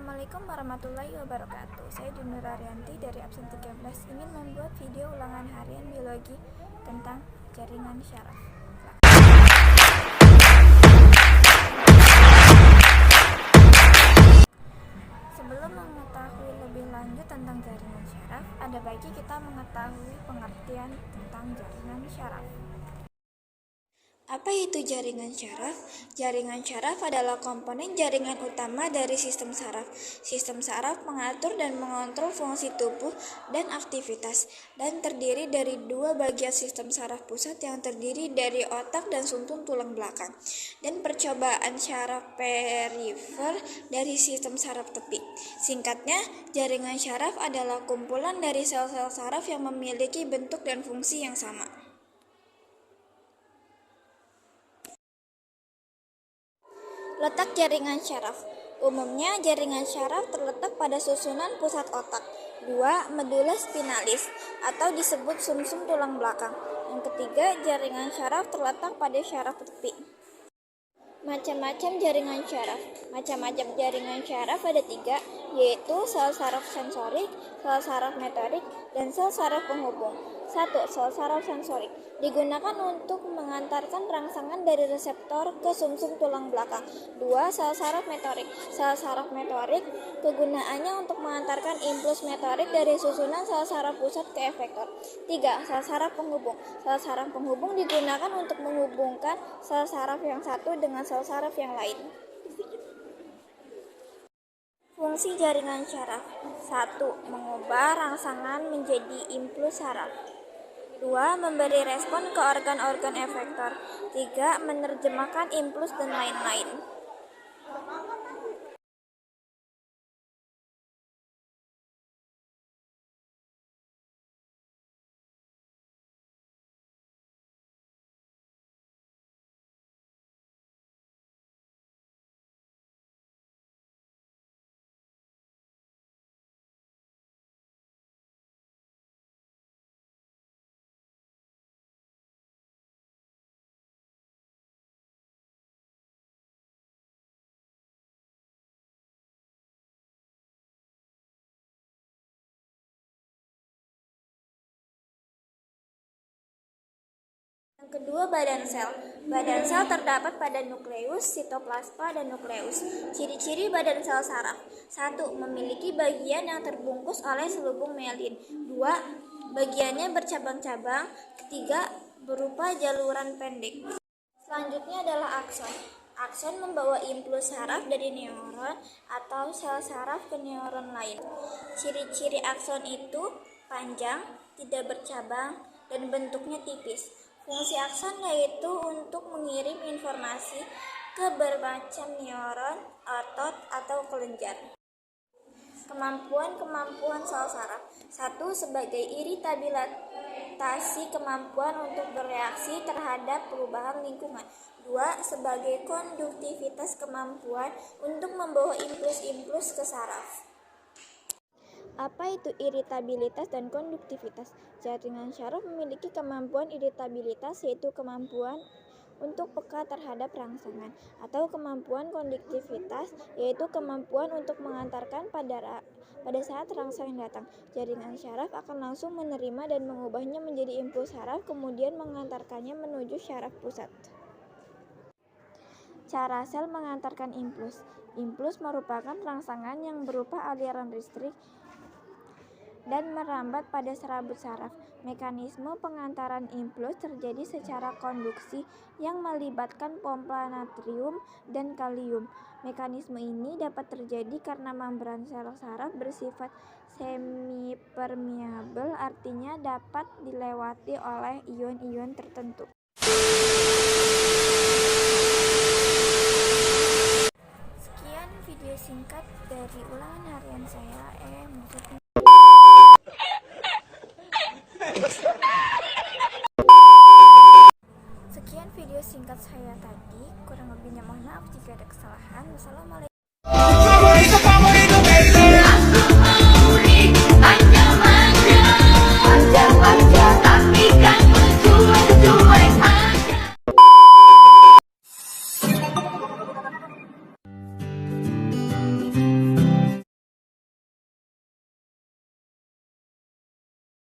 Assalamualaikum warahmatullahi wabarakatuh. Saya Dinur Arianti dari absen 13 ingin membuat video ulangan harian biologi tentang jaringan syaraf. Sebelum mengetahui lebih lanjut tentang jaringan syaraf, ada baiknya kita mengetahui pengertian tentang jaringan syaraf. Apa itu jaringan syaraf? Jaringan syaraf adalah komponen jaringan utama dari sistem saraf. Sistem saraf mengatur dan mengontrol fungsi tubuh dan aktivitas, dan terdiri dari dua bagian sistem saraf pusat yang terdiri dari otak dan sumsum tulang belakang, dan percobaan syaraf perifer dari sistem saraf tepi. Singkatnya, jaringan syaraf adalah kumpulan dari sel-sel saraf yang memiliki bentuk dan fungsi yang sama. Letak jaringan syaraf. Umumnya jaringan syaraf terletak pada susunan pusat otak. 2. Medula spinalis atau disebut sumsum tulang belakang. Yang ketiga, jaringan syaraf terletak pada syaraf tepi. Macam-macam jaringan syaraf. Macam-macam jaringan syaraf ada 3, yaitu sel saraf sensorik, sel saraf motorik, dan sel saraf penghubung. 1. Sel saraf sensorik digunakan untuk mengantarkan rangsangan dari reseptor ke sumsum tulang belakang. 2. Sel saraf motorik. Sel saraf motorik kegunaannya untuk mengantarkan impuls motorik dari susunan sel saraf pusat ke efektor. 3. Sel saraf penghubung. Sel saraf penghubung digunakan untuk menghubungkan sel saraf yang satu dengan sel saraf yang lain. Fungsi jaringan syaraf. 1. Mengubah rangsangan menjadi impuls saraf. 2. Memberi respon ke organ-organ efektor. 3. Menerjemahkan impuls dan lain-lain. Yang kedua, badan sel. Badan sel terdapat pada nukleus, sitoplasma, dan nukleus. Ciri-ciri badan sel saraf. 1. Memiliki bagian yang terbungkus oleh selubung myelin. 2. Bagiannya bercabang-cabang. 3. Berupa jaluran pendek. Selanjutnya adalah akson. Akson membawa impuls saraf dari neuron atau sel saraf ke neuron lain. Ciri-ciri akson itu panjang, tidak bercabang, dan bentuknya tipis. Fungsi akson yaitu untuk mengirim informasi ke bermacam neuron, otot, atau kelenjar. Kemampuan sel saraf. 1. Sebagai iritabilitasi, kemampuan untuk bereaksi terhadap perubahan lingkungan. 2. Sebagai konduktivitas, kemampuan untuk membawa impuls-impuls ke saraf. Apa itu iritabilitas dan konduktivitas? Jaringan syaraf memiliki kemampuan iritabilitas, yaitu kemampuan untuk peka terhadap rangsangan, atau kemampuan konduktivitas, yaitu kemampuan untuk mengantarkan pada saat rangsangan datang. Jaringan syaraf akan langsung menerima dan mengubahnya menjadi impuls saraf, kemudian mengantarkannya menuju syaraf pusat. Cara sel mengantarkan impuls. Impuls merupakan rangsangan yang berupa aliran listrik dan merambat pada serabut saraf. Mekanisme pengantaran impuls terjadi secara konduksi yang melibatkan pompa natrium dan kalium. Mekanisme ini dapat terjadi karena membran sel saraf bersifat semipermeabel, artinya dapat dilewati oleh ion-ion tertentu. Sekian video singkat dari ulangan harian saya. Sekian video singkat saya tadi, kurang lebihnya mohon maaf jika ada kesalahan. Wassalamualaikum.